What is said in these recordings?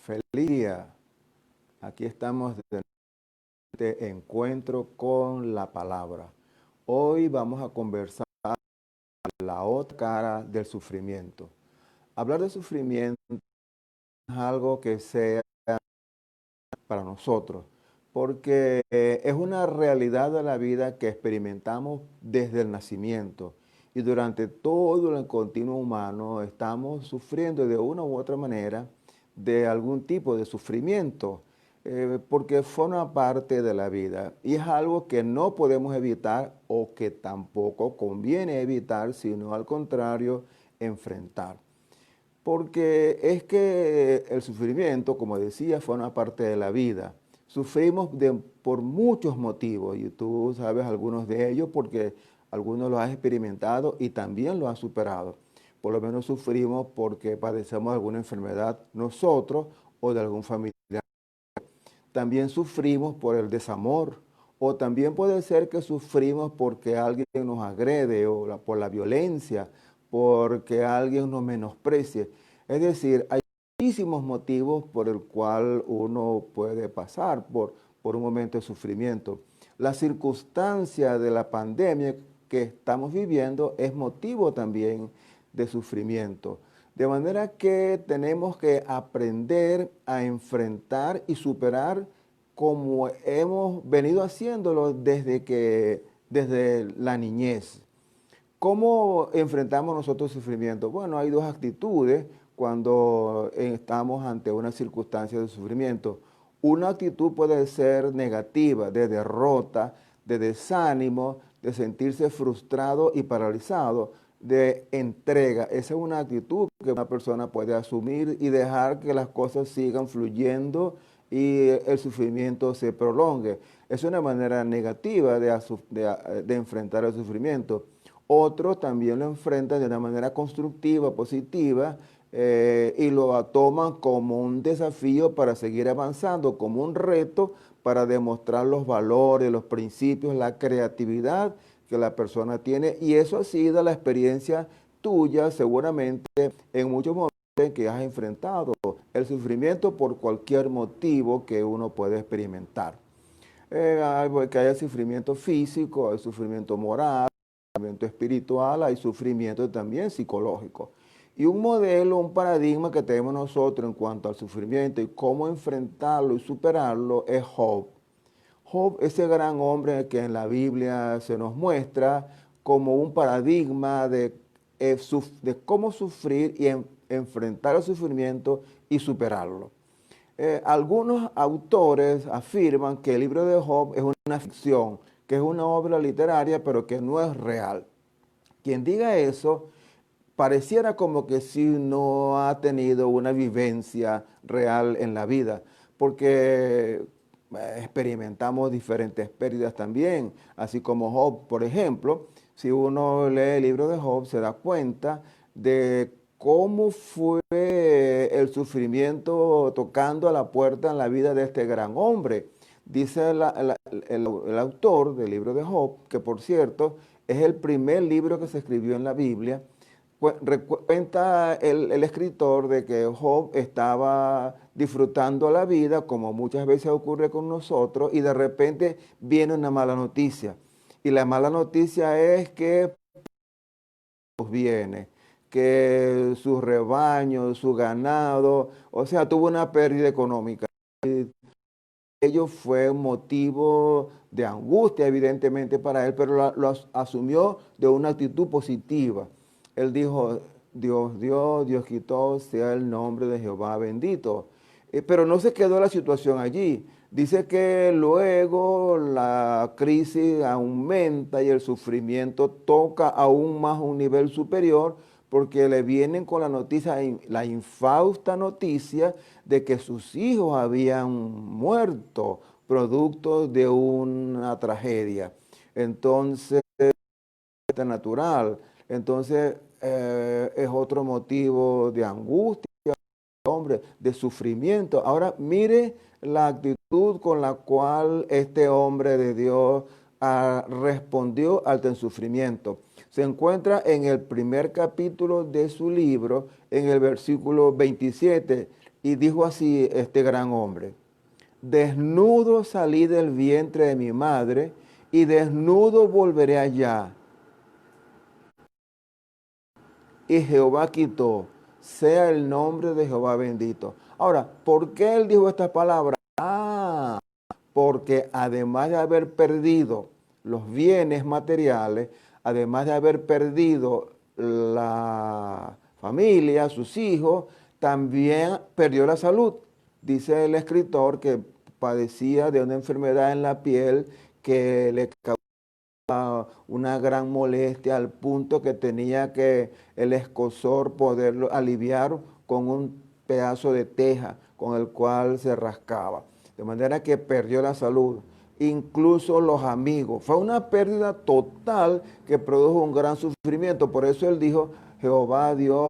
Feliz día. Aquí estamos de este encuentro con la palabra. Hoy vamos a conversar la otra cara del sufrimiento. Hablar de sufrimiento es algo que sea para nosotros, porque es una realidad de la vida que experimentamos desde el nacimiento y durante todo el continuo humano estamos sufriendo de una u otra manera de algún tipo de sufrimiento, porque forma parte de la vida y es algo que no podemos evitar o que tampoco conviene evitar, sino al contrario, enfrentar. Porque es que el sufrimiento, como decía, forma parte de la vida. Sufrimos por muchos motivos y tú sabes algunos de ellos porque algunos los has experimentado y también los has superado. Por lo menos sufrimos porque padecemos alguna enfermedad nosotros o de algún familiar. También sufrimos por el desamor o también puede ser que sufrimos porque alguien nos agrede o por la violencia, porque alguien nos menosprecie. Es decir, hay muchísimos motivos por el cual uno puede pasar por un momento de sufrimiento. La circunstancia de la pandemia que estamos viviendo es motivo también de sufrimiento. De manera que tenemos que aprender a enfrentar y superar como hemos venido haciéndolo desde la niñez. ¿Cómo enfrentamos nosotros el sufrimiento? Bueno, hay dos actitudes cuando estamos ante una circunstancia de sufrimiento. Una actitud puede ser negativa, de derrota, de desánimo, de sentirse frustrado y paralizado, de entrega. Esa es una actitud que una persona puede asumir y dejar que las cosas sigan fluyendo y el sufrimiento se prolongue. Es una manera negativa de enfrentar el sufrimiento. Otros también lo enfrentan de una manera constructiva, positiva, y lo toman como un desafío para seguir avanzando, como un reto para demostrar los valores, los principios, la creatividad que la persona tiene. Y eso ha sido la experiencia tuya seguramente en muchos momentos en que has enfrentado el sufrimiento por cualquier motivo que uno puede experimentar. Que haya sufrimiento físico, hay sufrimiento moral, sufrimiento espiritual, hay sufrimiento también psicológico. Y un modelo, un paradigma que tenemos nosotros en cuanto al sufrimiento y cómo enfrentarlo y superarlo es Job. Job, ese gran hombre que en la Biblia se nos muestra como un paradigma de cómo sufrir y enfrentar el sufrimiento y superarlo. Algunos autores afirman que el libro de Job es una ficción, que es una obra literaria, pero que no es real. Quien diga eso, pareciera como que si no ha tenido una vivencia real en la vida, porque experimentamos diferentes pérdidas también, así como Job, por ejemplo. Si uno lee el libro de Job, se da cuenta de cómo fue el sufrimiento tocando a la puerta en la vida de este gran hombre. Dice el autor del libro de Job, que por cierto es el primer libro que se escribió en la Biblia. Cuenta el escritor de que Job estaba disfrutando la vida, como muchas veces ocurre con nosotros, y de repente viene una mala noticia. Y la mala noticia es que viene, que su rebaño, su ganado, o sea, tuvo una pérdida económica. Ello fue un motivo de angustia, evidentemente, para él, pero lo asumió de una actitud positiva. Él dijo, Dios dio, Dios quitó, sea el nombre de Jehová bendito. Pero no se quedó la situación allí. Dice que luego la crisis aumenta y el sufrimiento toca aún más un nivel superior porque le vienen con la noticia, la infausta noticia de que sus hijos habían muerto producto de una tragedia. Entonces, natural. Entonces, es otro motivo de angustia, hombre, de sufrimiento. Ahora, mire la actitud con la cual este hombre de Dios respondió ante el sufrimiento. Se encuentra en el primer capítulo de su libro, en el versículo 27, y dijo así este gran hombre: desnudo salí del vientre de mi madre, y desnudo volveré allá. Y Jehová quitó, sea el nombre de Jehová bendito. Ahora, ¿por qué él dijo estas palabras? Porque además de haber perdido los bienes materiales, además de haber perdido la familia, sus hijos, también perdió la salud. Dice el escritor que padecía de una enfermedad en la piel que le causaba una gran molestia al punto que tenía que el escozor poderlo aliviar con un pedazo de teja con el cual se rascaba. De manera que perdió la salud, incluso los amigos. Fue una pérdida total que produjo un gran sufrimiento. Por eso él dijo: Jehová Dios,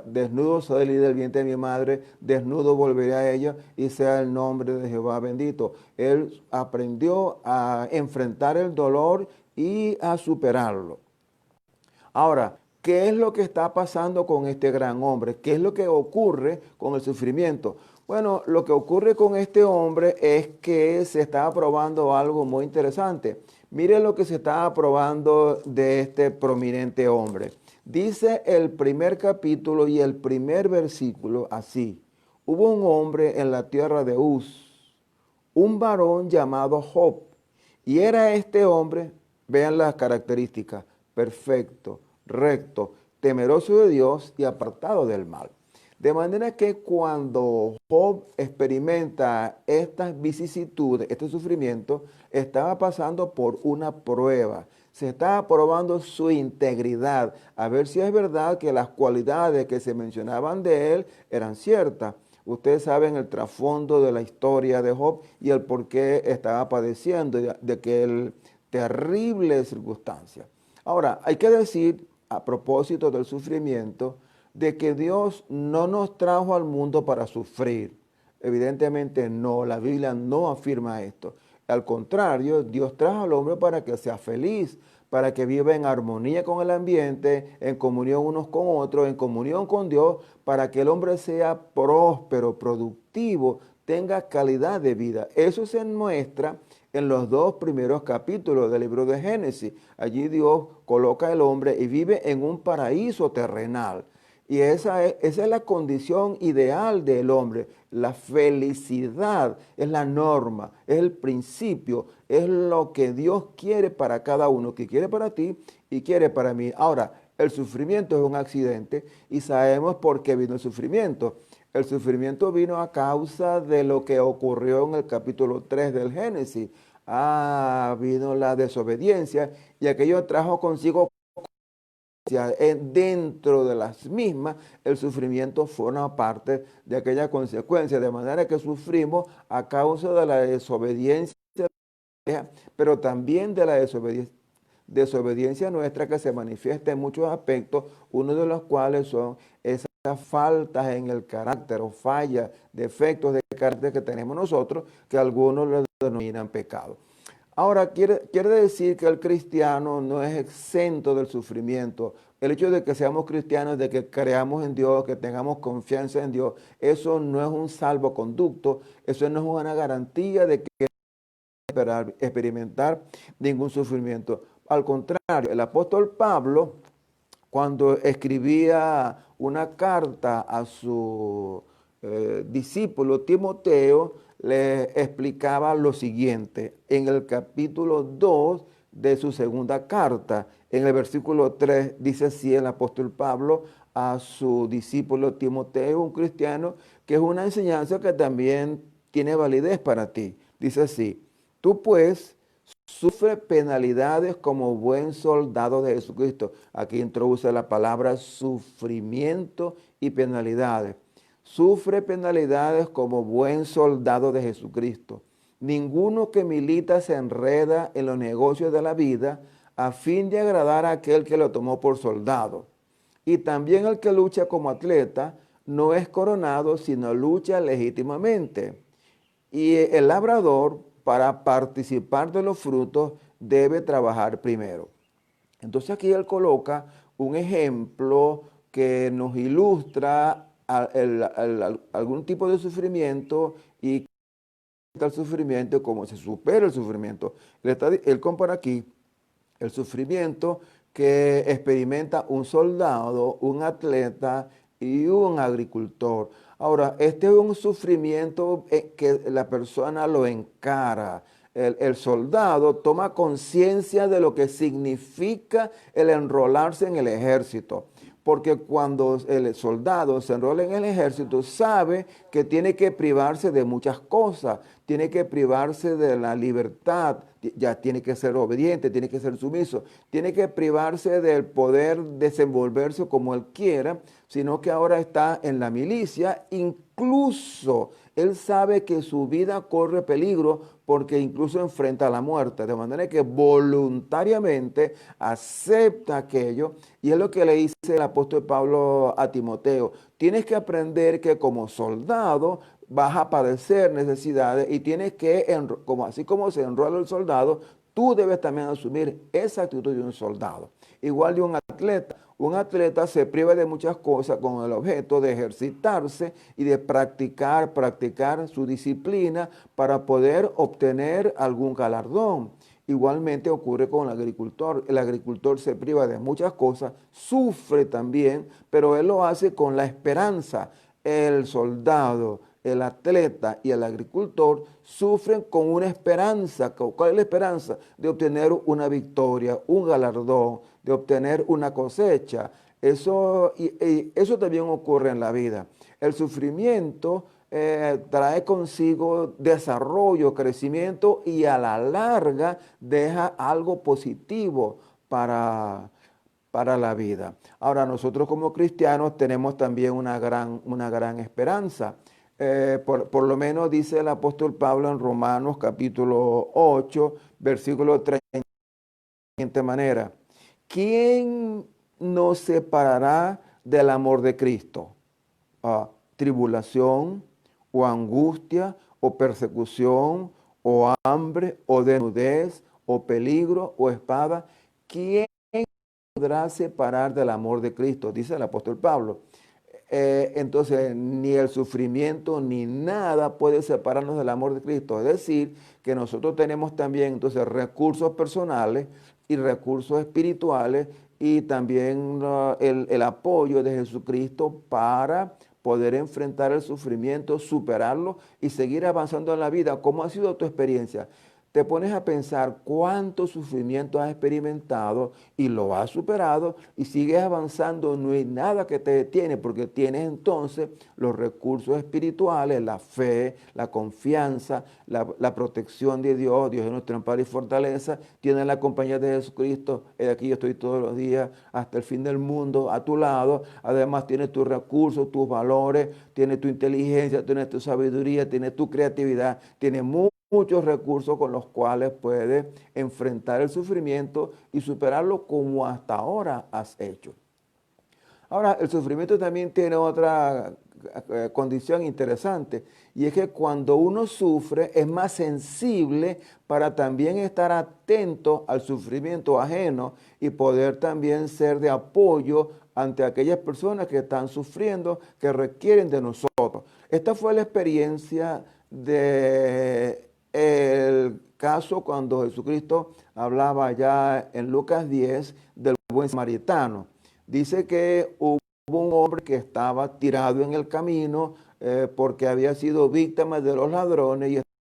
desnudo salí del vientre de mi madre, desnudo volveré a ella, y sea el nombre de Jehová bendito. Él aprendió a enfrentar el dolor y a superarlo. Ahora, ¿qué es lo que está pasando con este gran hombre? ¿Qué es lo que ocurre con el sufrimiento? Bueno, lo que ocurre con este hombre es que se está probando algo muy interesante. Miren lo que se está probando de este prominente hombre. Dice el primer capítulo y el primer versículo así: hubo un hombre en la tierra de Uz, un varón llamado Job, y era este hombre, vean las características: perfecto, recto, temeroso de Dios y apartado del mal. De manera que cuando Job experimenta estas vicisitudes, este sufrimiento, estaba pasando por una prueba. Se estaba probando su integridad, a ver si es verdad que las cualidades que se mencionaban de él eran ciertas. Ustedes saben el trasfondo de la historia de Job y el por qué estaba padeciendo de aquel terrible circunstancia. Ahora, hay que decir, a propósito del sufrimiento, de que Dios no nos trajo al mundo para sufrir. Evidentemente no, la Biblia no afirma esto. Al contrario, Dios trajo al hombre para que sea feliz, para que viva en armonía con el ambiente, en comunión unos con otros, en comunión con Dios, para que el hombre sea próspero, productivo, tenga calidad de vida. Eso se muestra en los dos primeros capítulos del libro de Génesis. Allí Dios coloca al hombre y vive en un paraíso terrenal. Y esa es la condición ideal del hombre. La felicidad es la norma, es el principio, es lo que Dios quiere para cada uno, que quiere para ti y quiere para mí. Ahora, el sufrimiento es un accidente y sabemos por qué vino el sufrimiento. El sufrimiento vino a causa de lo que ocurrió en el capítulo 3 del Génesis. Vino la desobediencia y aquello trajo consigo dentro de las mismas, el sufrimiento forma parte de aquella consecuencia, de manera que sufrimos a causa de la desobediencia, pero también de la desobediencia nuestra, que se manifiesta en muchos aspectos, uno de los cuales son esas faltas en el carácter o fallas, defectos de carácter que tenemos nosotros, que algunos lo denominan pecado. Ahora, quiere decir que el cristiano no es exento del sufrimiento. El hecho de que seamos cristianos, de que creamos en Dios, que tengamos confianza en Dios, eso no es un salvoconducto, eso no es una garantía de que experimentar ningún sufrimiento. Al contrario, el apóstol Pablo, cuando escribía una carta a su discípulo Timoteo, le explicaba lo siguiente en el capítulo 2 de su segunda carta. En el versículo 3 dice así el apóstol Pablo a su discípulo Timoteo, un cristiano, que es una enseñanza que también tiene validez para ti. Dice así: tú pues sufre penalidades como buen soldado de Jesucristo. Aquí introduce la palabra sufrimiento y penalidades. Sufre penalidades como buen soldado de Jesucristo. Ninguno que milita se enreda en los negocios de la vida a fin de agradar a aquel que lo tomó por soldado. Y también el que lucha como atleta no es coronado, sino lucha legítimamente. Y el labrador, para participar de los frutos, debe trabajar primero. Entonces aquí él coloca un ejemplo que nos ilustra algún tipo de sufrimiento y el sufrimiento, cómo se supera el sufrimiento. Él compara aquí el sufrimiento que experimenta un soldado, un atleta y un agricultor. Ahora, este es un sufrimiento que la persona lo encara. El soldado toma conciencia de lo que significa el enrolarse en el ejército. Porque cuando el soldado se enrola en el ejército, sabe que tiene que privarse de muchas cosas, tiene que privarse de la libertad, ya tiene que ser obediente, tiene que ser sumiso, tiene que privarse del poder desenvolverse como él quiera, sino que ahora está en la milicia, incluso él sabe que su vida corre peligro porque incluso enfrenta la muerte, de manera que voluntariamente acepta aquello, y es lo que le dice el apóstol Pablo a Timoteo: tienes que aprender que como soldado vas a padecer necesidades y tienes que, así como se enrola el soldado, tú debes también asumir esa actitud de un soldado. Igual de un atleta. Un atleta se priva de muchas cosas con el objeto de ejercitarse y de practicar su disciplina para poder obtener algún galardón. Igualmente ocurre con el agricultor. El agricultor se priva de muchas cosas, sufre también, pero él lo hace con la esperanza. El soldado, el atleta y el agricultor sufren con una esperanza. ¿Cuál es la esperanza? De obtener una victoria, un galardón, de obtener una cosecha. Eso también ocurre en la vida. El sufrimiento trae consigo desarrollo, crecimiento y a la larga deja algo positivo para la vida. Ahora, nosotros como cristianos tenemos también una gran esperanza. Por lo menos dice el apóstol Pablo en Romanos capítulo 8, versículo 30, de la siguiente manera: ¿quién nos separará del amor de Cristo? ¿Tribulación, o angustia, o persecución, o hambre, o desnudez, o peligro, o espada? ¿Quién podrá separar del amor de Cristo? Dice el apóstol Pablo. Entonces, ni el sufrimiento ni nada puede separarnos del amor de Cristo. Es decir, que nosotros tenemos también entonces recursos personales y recursos espirituales, y también el apoyo de Jesucristo para poder enfrentar el sufrimiento, superarlo y seguir avanzando en la vida. ¿Cómo ha sido tu experiencia? Te pones a pensar cuánto sufrimiento has experimentado y lo has superado y sigues avanzando. No hay nada que te detiene, porque tienes entonces los recursos espirituales, la fe, la confianza, la protección de Dios. Dios es nuestro amparo y fortaleza. Tienes la compañía de Jesucristo. Aquí yo estoy todos los días hasta el fin del mundo a tu lado. Además tienes tus recursos, tus valores, tienes tu inteligencia, tienes tu sabiduría, tienes tu creatividad, tienes muchos recursos con los cuales puedes enfrentar el sufrimiento y superarlo como hasta ahora has hecho. Ahora, el sufrimiento también tiene otra condición interesante, y es que cuando uno sufre es más sensible para también estar atento al sufrimiento ajeno y poder también ser de apoyo ante aquellas personas que están sufriendo, que requieren de nosotros. Esta fue la experiencia de el caso cuando Jesucristo hablaba ya en Lucas 10 del buen samaritano. Dice que hubo un hombre que estaba tirado en el camino porque había sido víctima de los ladrones y